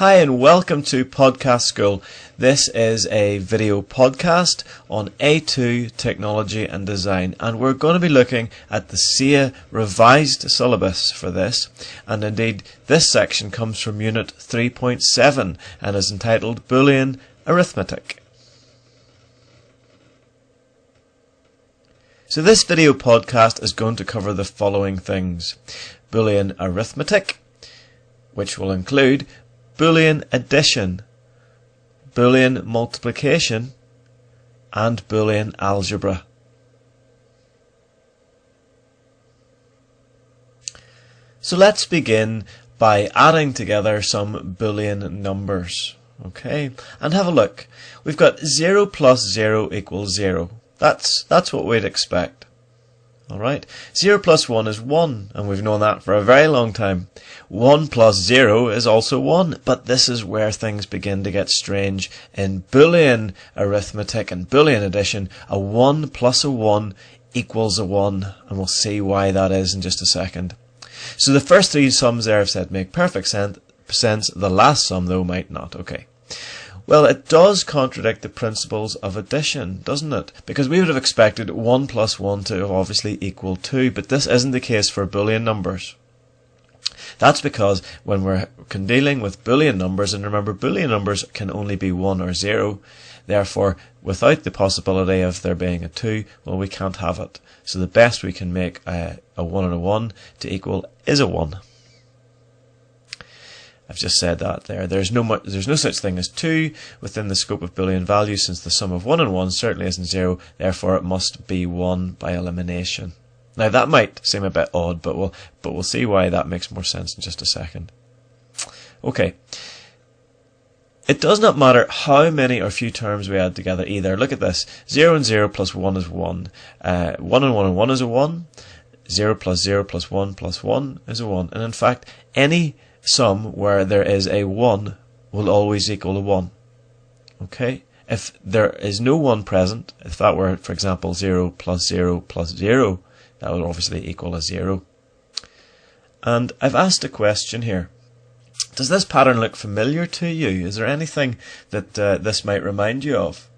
Hi and welcome to Podcast School. This is a video podcast on A2 Technology and Design, and we're going to be looking at the SIA revised syllabus for this, and indeed this section comes from Unit 3.7 and is entitled Boolean Arithmatic. So this video podcast is going to cover the following things: Boolean Arithmatic, which will include Boolean addition, Boolean multiplication, and Boolean algebra. So let's begin by adding together some Boolean numbers, okay? And have a look. We've got 0 plus 0 equals 0. That's what we'd expect. Alright, 0 plus 1 is 1, and we've known that for a very long time. 1 plus 0 is also 1, but this is where things begin to get strange. In Boolean arithmetic and Boolean addition, a 1 plus a 1 equals a 1, and we'll see why that is in just a second. So the first three sums there I've said make perfect sense. The last sum, though, might not. Okay. Well, it does contradict the principles of addition, doesn't it? Because we would have expected 1 plus 1 to obviously equal 2, but this isn't the case for Boolean numbers. That's because when we're dealing with Boolean numbers, and remember Boolean numbers can only be 1 or 0, therefore without the possibility of there being a 2, well, we can't have it. So the best we can make a 1 and a 1 to equal is a 1. I've just said that there. There's no such thing as 2 within the scope of Boolean values, since the sum of 1 and 1 certainly isn't 0, therefore it must be 1 by elimination. Now that might seem a bit odd, but we'll see why that makes more sense in just a second. Okay. It does not matter how many or few terms we add together either. Look at this. 0 and 0 plus 1 is 1. 1 and 1 and 1 is a 1. 0 plus 0 plus 1 plus 1 is a 1. And in fact, any sum where there is a 1 will always equal a 1. Okay? If there is no 1 present, if that were, for example, 0 plus 0 plus 0, that would obviously equal a 0. And I've asked a question here. Does this pattern look familiar to you? Is there anything that this might remind you of?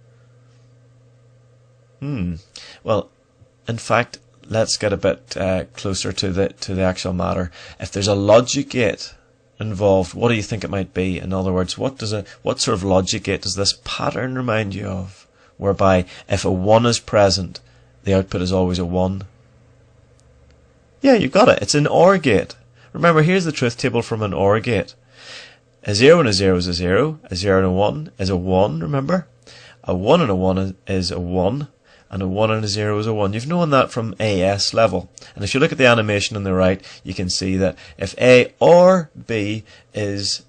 Well, in fact, let's get a bit closer to the actual matter. If there's a logic gate involved, what do you think it might be? In other words, what sort of logic gate does this pattern remind you of? Whereby if a 1 is present, the output is always a 1. Yeah, you got it. It's an OR gate. Remember, here's the truth table from an OR gate. A 0 and a 0 is a 0. A 0 and a 1 is a 1, remember? A 1 and a 1 is a 1. And a 1 and a 0 is a 1. You've known that from AS level. And if you look at the animation on the right, you can see that if A or B is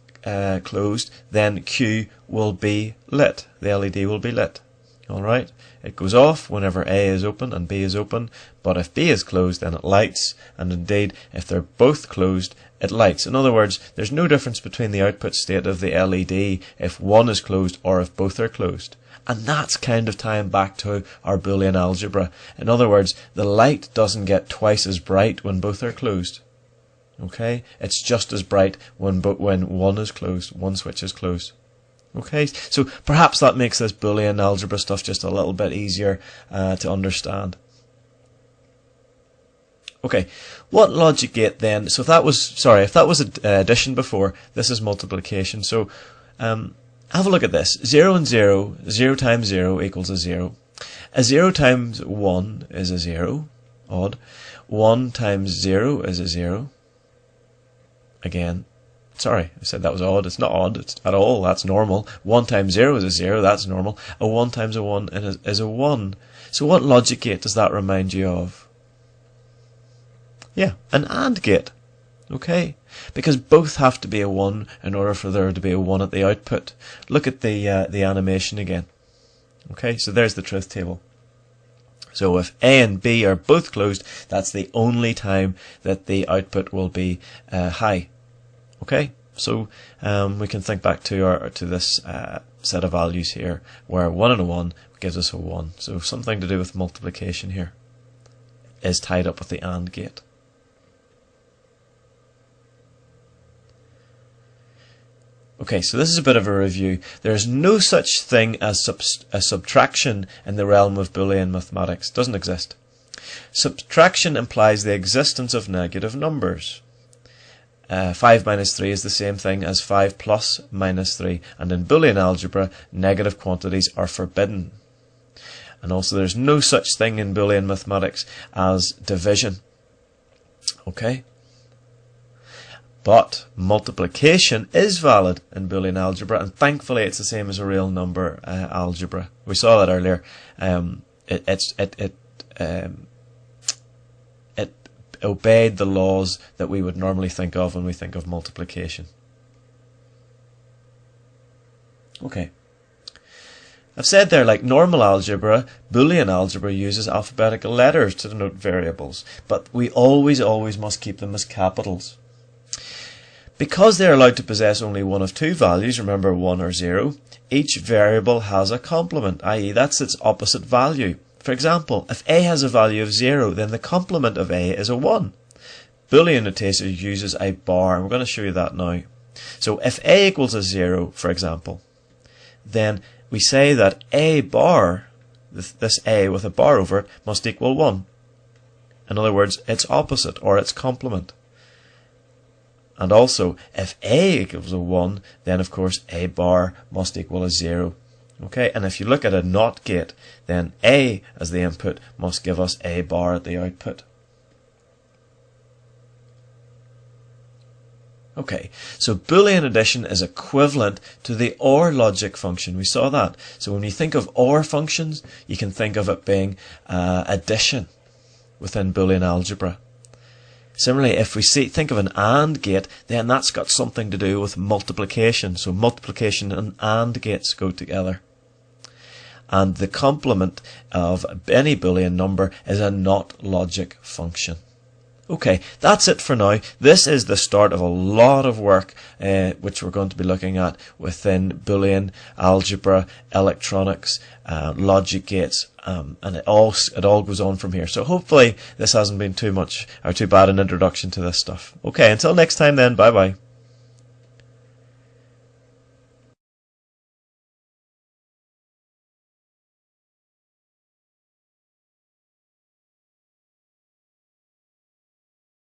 closed, then Q will be lit. The LED will be lit. Alright? It goes off whenever A is open and B is open, but if B is closed, then it lights, and indeed, if they're both closed, it lights. In other words, there's no difference between the output state of the LED if one is closed or if both are closed. And that's kind of tying back to our Boolean algebra. In other words, the light doesn't get twice as bright when both are closed. Okay? It's just as bright when one is closed, one switch is closed. Okay? So perhaps that makes this Boolean algebra stuff just a little bit easier to understand. Okay, what logic gate then? So if that was addition before, this is multiplication. So have a look at this. 0 and 0, 0 times 0 equals a 0. A 0 times 1 is a 0. Odd. 1 times 0 is a 0. Again, sorry, I said that was odd. It's not odd at all. That's normal. 1 times 0 is a 0. That's normal. A 1 times a 1 is a 1. So what logic gate does that remind you of? Yeah, an AND gate. Okay, because both have to be a 1 in order for there to be a 1 at the output. Look at the animation again. Okay, so there's the truth table. So if A and B are both closed, that's the only time that the output will be high. Okay, so we can think back to this set of values here, where 1 and a 1 gives us a 1. So something to do with multiplication here is tied up with the AND gate. Okay, so this is a bit of a review. There is no such thing as subtraction in the realm of Boolean mathematics. It doesn't exist. Subtraction implies the existence of negative numbers. 5 minus 3 is the same thing as 5 plus minus 3. And in Boolean algebra, negative quantities are forbidden. And also there's no such thing in Boolean mathematics as division. Okay? But multiplication is valid in Boolean algebra, and thankfully it's the same as a real number algebra. We saw that earlier. It obeyed the laws that we would normally think of when we think of multiplication. Okay. I've said there, like normal algebra, Boolean algebra uses alphabetical letters to denote variables, but we always must keep them as capitals. Because they're allowed to possess only one of two values, remember 1 or 0, each variable has a complement, i.e. that's its opposite value. For example, if a has a value of 0, then the complement of a is a 1. Boolean notation uses a bar, and we're going to show you that now. So if a equals a 0, for example, then we say that a bar, this a with a bar over it, must equal 1. In other words, its opposite, or its complement. And also, if a equals a 1, then of course a bar must equal a 0. Okay, and if you look at a NOT gate, then a as the input must give us a bar at the output. Okay, so Boolean addition is equivalent to the OR logic function. We saw that. So when you think of OR functions, you can think of it being addition within Boolean algebra. Similarly, if we think of an AND gate, then that's got something to do with multiplication. So multiplication and AND gates go together. And the complement of any Boolean number is a NOT logic function. Okay, that's it for now. This is the start of a lot of work which we're going to be looking at within Boolean algebra, electronics, logic gates, and it all goes on from here. So hopefully this hasn't been too much or too bad an introduction to this stuff. Okay, until next time then, bye bye.